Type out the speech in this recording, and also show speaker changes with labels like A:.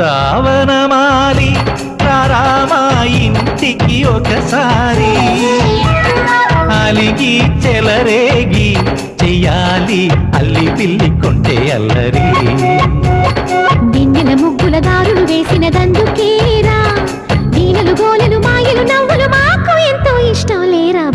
A: బృందావనమాలి రామా ఇంటికి ఒకసారి అలిగి చెలరేగి చెయ్యాలి అల్లి పిల్లి కొంటే అల్లరి
B: వెన్నెల ముగ్గుల దారులు వేసినదందుకేరా వీణలు గోలలు మాయలు నవ్వులు మాకు ఎంతో ఇష్టం లేరా